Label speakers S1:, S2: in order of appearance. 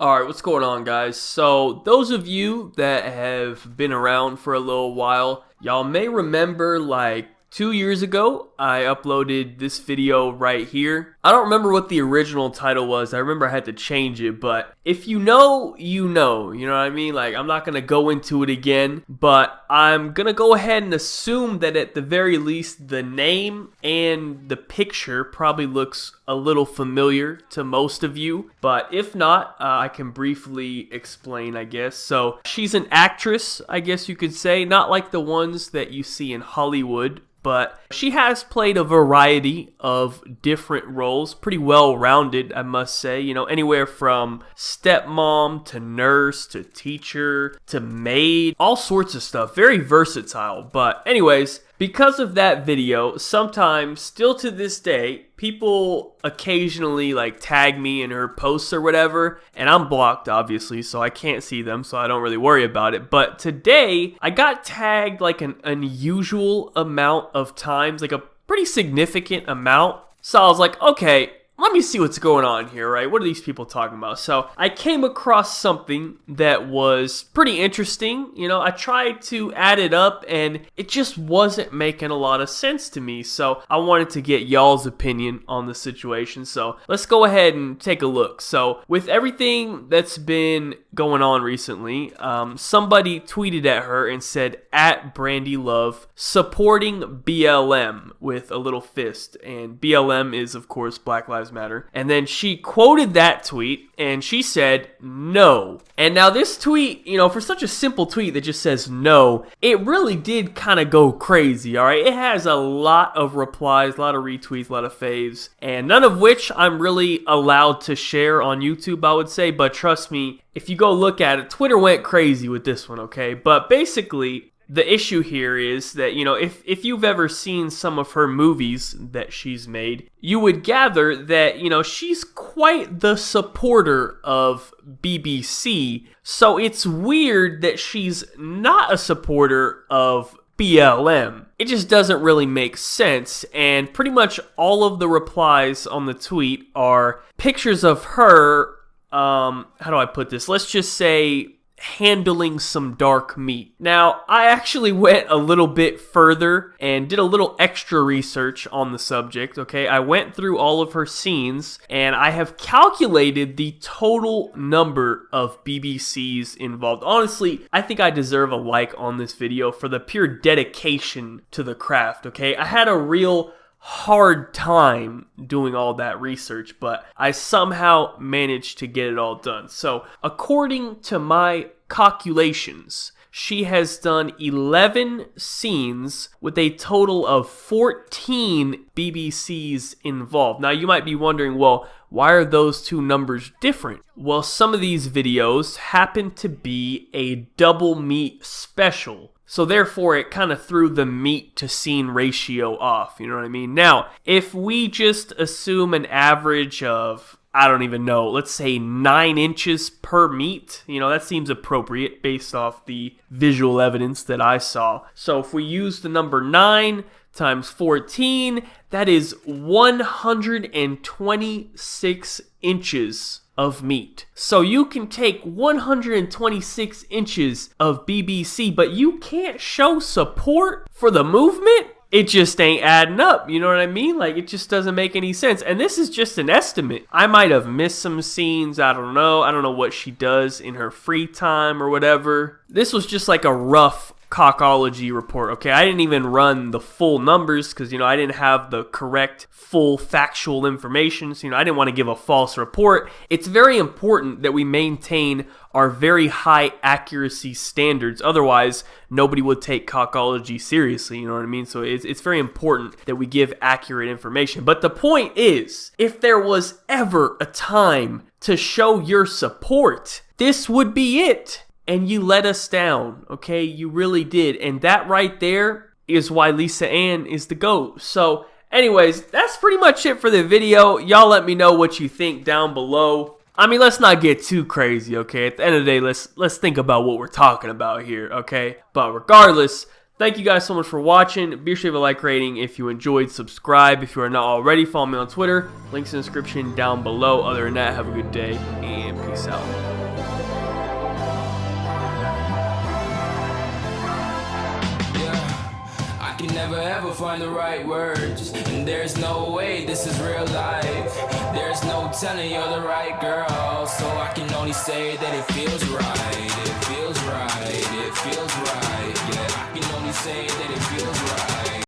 S1: Alright, what's going on, guys? So, those of you that have been around for a little while, y'all may remember like 2 years ago, I uploaded this video right here. I don't remember what the original title was. I remember I had to change it, but if you know, you know. You know what I mean? Like, I'm not going to go into it again, but I'm going to go ahead and assume that at the very least, the name and the picture probably looks a little familiar to most of you. But if not, I can briefly explain, I guess. So, she's an actress, I guess you could say. Not like the ones that you see in Hollywood. But she has played a variety of different roles, pretty well-rounded, I must say. You know, anywhere from stepmom to nurse to teacher to maid, all sorts of stuff. Very versatile. But anyways, because of that video, sometimes, still to this day, people occasionally like tag me in her posts or whatever, and I'm blocked obviously, so I can't see them, so I don't really worry about it. But today, I got tagged like an unusual amount of times, like a pretty significant amount. So I was like, okay, let me see what's going on here, right? What are these people talking about? So I came across something that was pretty interesting. You know, I tried to add it up and it just wasn't making a lot of sense to me. So I wanted to get y'all's opinion on the situation. So let's go ahead and take a look. So with everything that's been going on recently, somebody tweeted at her and said, @BrandyLove, supporting BLM with a little fist. And BLM is, of course, Black Lives Matter. And then she quoted that tweet and she said no. And now this tweet, you know, for such a simple tweet that just says no, it really did kind of go crazy, all right? It has a lot of replies, a lot of retweets, a lot of faves, and none of which I'm really allowed to share on YouTube, I would say. But trust me, if you go look at it, Twitter went crazy with this one, okay? But basically, the issue here is that, you know, if you've ever seen some of her movies that she's made, you would gather that, you know, she's quite the supporter of BBC. So it's weird that she's not a supporter of BLM. It just doesn't really make sense. And pretty much all of the replies on the tweet are pictures of her, how do I put this? Let's just say handling some dark meat. Now, I actually went a little bit further and did a little extra research on the subject, okay? I went through all of her scenes and I have calculated the total number of BBCs involved. Honestly, I think I deserve a like on this video for the pure dedication to the craft, okay? I had a real hard time doing all that research, but I somehow managed to get it all done. So, according to my calculations, she has done 11 scenes with a total of 14 BBCs involved. Now, you might be wondering, well, why are those two numbers different? Well, some of these videos happen to be a double meat special. So therefore, it kind of threw the meat to scene ratio off, you know what I mean? Now, if we just assume an average of, I don't even know, let's say 9 inches per meat, you know, that seems appropriate based off the visual evidence that I saw. So if we use the number 9 times 14, that is 126 inches of meat. So you can take 126 inches of BBC, but you can't show support for the movement? It just ain't adding up, you know what I mean? Like, it just doesn't make any sense. And this is just an estimate. I might have missed some scenes, I don't know. I don't know what she does in her free time or whatever. This was just like a rough cockology report, okay? I didn't even run the full numbers because, you know, I didn't have the correct full factual information. So, you know, I didn't want to give a false report. It's very important that we maintain our very high accuracy standards. Otherwise, nobody would take cockology seriously, you know what I mean? So it's very important that we give accurate information. But the point is, if there was ever a time to show your support, this would be it. And you let us down, okay? You really did. And that right there is why Lisa Ann is the GOAT. So, anyways, that's pretty much it for the video. Y'all let me know what you think down below. I mean, let's not get too crazy, okay? At the end of the day, let's think about what we're talking about here, okay? But regardless, Thank you guys so much for watching. Be sure to leave a like rating if you enjoyed. Subscribe if you are not already. Follow me on Twitter. Links in the description down below. Other than that, have a good day and peace out.
S2: I can never ever find the right words, and there's no way this is real life. There's no telling you're the right girl, so I can only say that it feels right.